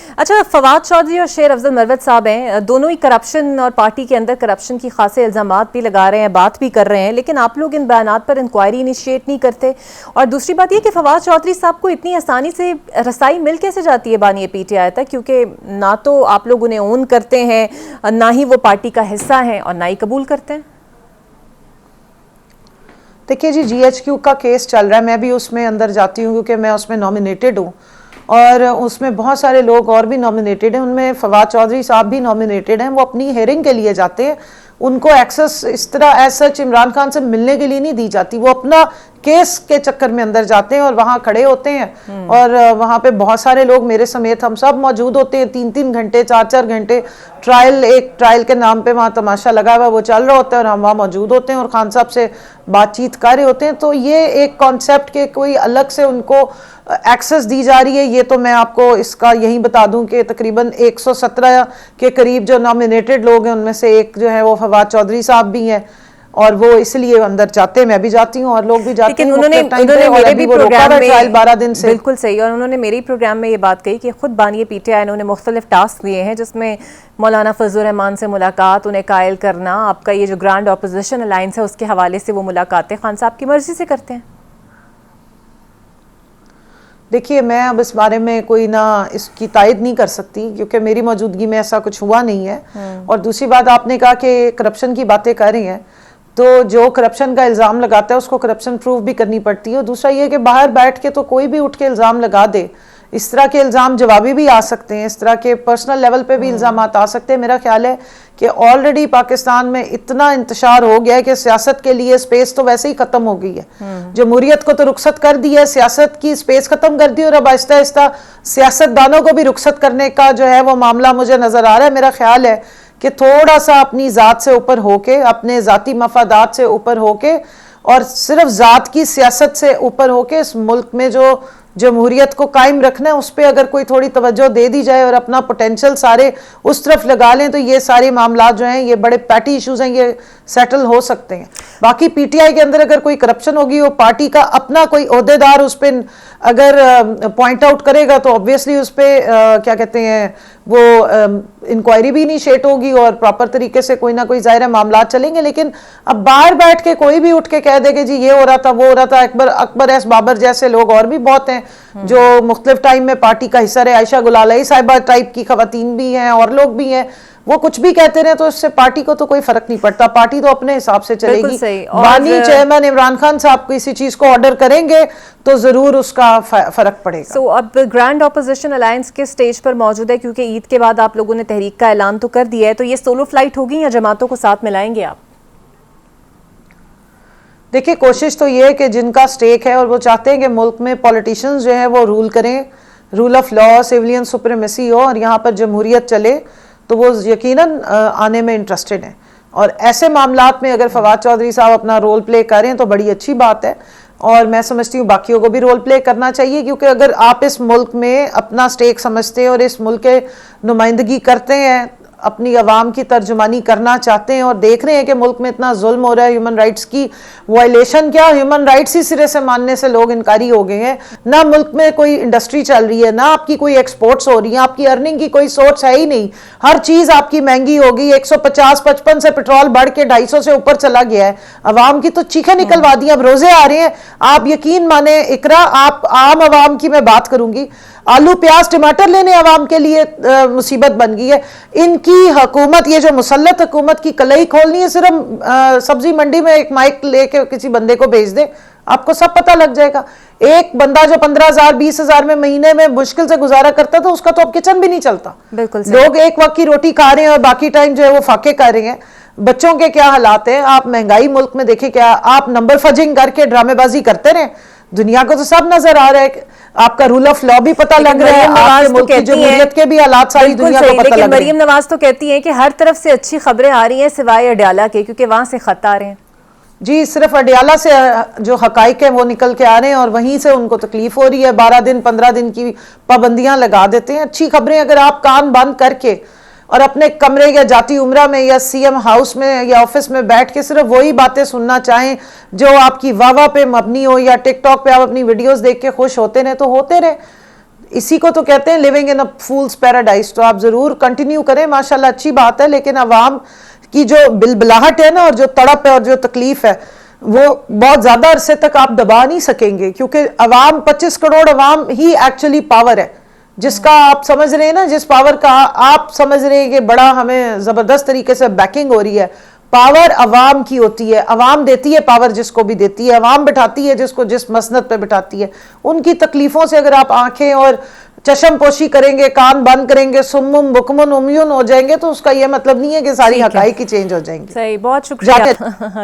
अच्छा, फवाद चौधरी और शेर अफजल मरवत साहब हैं, दोनों ही करप्शन और पार्टी के अंदर करप्शन की खासे इल्जामात भी लगा रहे हैं, बात भी कर रहे हैं, लेकिन आप लोग इन बयानात पर इंक्वायरी इनिशिएट नहीं करते। और दूसरी बात यह कि फवाद चौधरी साहब को इतनी आसानी से रसाई मिल कैसे जाती है बानी पीटीआई तक, क्योंकि ना तो आप लोग उन्हें ओन करते हैं, ना ही वो पार्टी का हिस्सा है और ना ही कबूल करते हैं। देखिए जी, GHQ का केस चल रहा है, मैं भी उसमें अंदर जाती हूँ क्योंकि मैं उसमें नॉमिनेटेड हूँ और उसमें बहुत सारे लोग और भी नॉमिनेटेड हैं, उनमें फवाद चौधरी साहब भी नॉमिनेटेड हैं। वो अपनी हेयरिंग के लिए जाते हैं, उनको एक्सेस इस तरह एज सच इमरान खान से मिलने के लिए नहीं दी जाती, वो अपना केस के चक्कर में अंदर जाते हैं और वहाँ खड़े होते हैं और वहाँ पे बहुत सारे लोग मेरे समेत हम सब मौजूद होते हैं, 3-3 घंटे 4-4 घंटे एक ट्रायल के नाम पे वहाँ तमाशा लगा हुआ वो चल रहा होता है और हम वहाँ मौजूद होते हैं और खान साहब से बातचीत कर रहे होते हैं। तो ये एक कॉन्सेप्ट के कोई अलग से उनको एक्सेस दी जा रही है, ये तो मैं आपको इसका यही बता दूं कि तकरीबन 117 के करीब जो नॉमिनेटेड लोग हैं उनमें से एक जो है वो फवाद चौधरी साहब भी हैं और वो इसलिए अंदर जाते हैं, मैं भी जाती हूँ और लोग भी जाते हैं। उन्होंने मेरे भी प्रोग्राम में 12 दिन से बिल्कुल सही, और उन्होंने मेरे प्रोग्राम में ये बात कही कि खुद बानी पीटीआई ने उन्हें मुख्तलिफ टास्क दिए हैं जिसमें मौलाना फजलुर रहमान से मुलाकात, उन्हें कायल करना, आपका ये जो ग्रांड ऑपोजिशन अलायंस है उसके हवाले से वो मुलाकातें खान साहब की मर्जी से करते हैं। देखिए, मैं अब इस बारे में कोई ना इसकी तायद नहीं कर सकती क्योंकि मेरी मौजूदगी में ऐसा कुछ हुआ नहीं है। और दूसरी बात, आपने कहा कि करप्शन की बातें कर रही हैं, तो जो करप्शन का इल्ज़ाम लगाता है उसको करप्शन प्रूफ भी करनी पड़ती है। और दूसरा ये कि बाहर बैठ के तो कोई भी उठ के इल्ज़ाम लगा दे, इस तरह के इल्ज़ाम जवाबी भी आ सकते हैं, इस तरह के पर्सनल लेवल पे भी इल्ज़ाम आ सकते हैं। मेरा ख्याल है कि ऑलरेडी पाकिस्तान में इतना इंतशार हो गया है कि सियासत के लिए स्पेस तो वैसे ही ख़त्म हो गई है। जमहूरियत को तो रुखसत कर दी है, सियासत की स्पेस ख़त्म कर दी और अब आहिस्ता आहिस्ता सियासतदानों को भी रुखसत करने का जो है वो मामला मुझे नज़र आ रहा है। मेरा ख्याल है कि थोड़ा सा अपनी ज़ात से ऊपर होके, अपने ज़ाती मफादात से ऊपर होके और सिर्फ ज़ात की सियासत से ऊपर होके इस मुल्क में जो जमहूरियत को कायम रखना है उस पर अगर कोई थोड़ी तवज्जो दे दी जाए और अपना पोटेंशियल सारे उस तरफ लगा लें तो ये सारे मामला जो हैं, ये बड़े पैटी इश्यूज हैं, ये सेटल हो सकते हैं। बाकी पीटीआई के अंदर अगर कोई करप्शन होगी, वो पार्टी का अपना कोई ओहदेदार उस पर अगर पॉइंट आउट करेगा तो ऑब्वियसली उस पर क्या कहते हैं वो इंक्वायरी भी इनिशिएट होगी और प्रॉपर तरीके से कोई ना कोई ज़ाहिर है मामला चलेंगे। लेकिन अब बाहर बैठ के कोई भी उठ के कह दे कि जी ये हो रहा था, वो हो रहा था, अकबर एस बाबर जैसे लोग और भी बहुत हैं जो मुख्तलिफ टाइम में पार्टी का हिस्सा रहे, आयशा गुलालाई साहिबा टाइप की खवातीन भी हैं और लोग भी हैं, वो कुछ भी कहते रहे तो इससे पार्टी को तो कोई फर्क नहीं पड़ता, पार्टी तो अपने हिसाब से चलेगी। बानी चेयरमैन इमरान खान साहब किसी चीज को ऑर्डर करेंगे तो जरूर उसका फर्क पड़ेगा। अब ग्रैंड ऑपोजिशन अलायंस के स्टेज पर मौजूद है क्योंकि ईद के बाद आप लोगों ने तहरीक का ऐलान तो कर दिया है, तो ये सोलो फ्लाइट होगी या जमातों को साथ मिलाएंगे आप? देखिए, कोशिश तो ये है कि जिनका स्टेक है और वो चाहते हैं कि मुल्क में पॉलिटिशियंस जो है वो रूल करें, rule of law, civilian supremacy हो और यहाँ पर जमहूरियत चले, तो वो यकीनन आने में इंटरेस्टेड हैं। और ऐसे मामलात में अगर फवाद चौधरी साहब अपना रोल प्ले करें तो बड़ी अच्छी बात है और मैं समझती हूँ बाकियों को भी रोल प्ले करना चाहिए, क्योंकि अगर आप इस मुल्क में अपना स्टेक समझते हैं और इस मुल्क के नुमाइंदगी करते हैं, अपनी आवाम की तर्जुमानी करना चाहते हैं और देख रहे हैं कि मुल्क में इतना जुल्म हो रहा है, ह्यूमन राइट्स की वायलेशन, क्या ह्यूमन राइट्स ही सिरे से मानने से लोग इनकारी हो गए हैं, ना मुल्क में कोई इंडस्ट्री चल रही है, ना आपकी कोई एक्सपोर्ट्स हो रही है, आपकी अर्निंग की कोई सोर्स है ही नहीं, हर चीज़ आपकी महंगी हो गई, 150-55 से पेट्रोल बढ़ के 250 से ऊपर चला गया है, अवाम की तो चीखें निकलवा दी, अब रोजे आ रहे हैं। आप यकीन माने इकरा, आप आम आवाम की मैं बात करूंगी, आलू प्याज टमाटर लेने आवाम के लिए मुसीबत बन गई है। इनकी हुकूमत, ये जो मुसल्लत हुकूमत की कलई खोलनी है, सिर्फ सब्जी मंडी में एक माइक लेके किसी बंदे को भेज दे, आपको सब पता लग जाएगा। एक बंदा जो 15,000 20,000 में महीने में मुश्किल से गुजारा करता था, उसका तो अब किचन भी नहीं चलता। बिल्कुल लोग एक वक्त की रोटी खा रहे हैं और बाकी टाइम जो है वो फाके कर रहे हैं। बच्चों के क्या हालात है, आप महंगाई मुल्क में देखें, क्या आप नंबर फजिंग करके ड्रामेबाजी करते रहे, दुनिया को तो सब नजर आ रहा है, आपका रूल ऑफ लॉ भी पता लग रहा है, आपके मुल्क की जमहूरियत के भी हालात सारी दुनिया को पता लग रहे हैं। मरियम नवाज तो कहती हैं कि हर तरफ से अच्छी खबरें आ रही हैं सिवाय अडयाला के, क्योंकि वहां से खत आ रहे हैं। जी, सिर्फ अडयाला से जो हकाइक है वो निकल के आ रहे हैं और वहीं से उनको तकलीफ हो रही है। 12 दिन 15 दिन की पाबंदियां लगा देते हैं। अच्छी खबरें अगर आप कान बंद करके और अपने कमरे या जाती उम्रा में या सीएम हाउस में या ऑफिस में बैठ के सिर्फ वही बातें सुनना चाहें जो आपकी वाह वाह पे मबनी हो, या टिकटॉक पे आप अपनी वीडियोस देख के खुश होते रहे तो होते रहे। इसी को तो कहते हैं living in a fools paradise. तो आप जरूर कंटिन्यू करें, माशाल्लाह अच्छी बात है, लेकिन अवाम की जो बिलबिलाहट है ना, और जो तड़प है और जो तकलीफ है, वो बहुत ज्यादा अरसे तक आप दबा नहीं सकेंगे, क्योंकि अवाम 25 करोड़ अवाम ही एक्चुअली पावर है, जिसका आप समझ रहे हैं ना, जिस पावर का आप समझ रहे हैं कि बड़ा हमें जबरदस्त तरीके से बैकिंग हो रही है। पावर अवाम की होती है, अवाम देती है पावर जिसको भी देती है, अवाम बिठाती है जिसको जिस मसनद पे बिठाती है। उनकी तकलीफों से अगर आप आंखें और चशम पोशी करेंगे, कान बंद करेंगे, सुम्मुम बुकमुन उम्युन हो जाएंगे, तो उसका यह मतलब नहीं है कि सारी हकाइक ही चेंज हो जाएंगी। सही, बहुत शुक्रिया।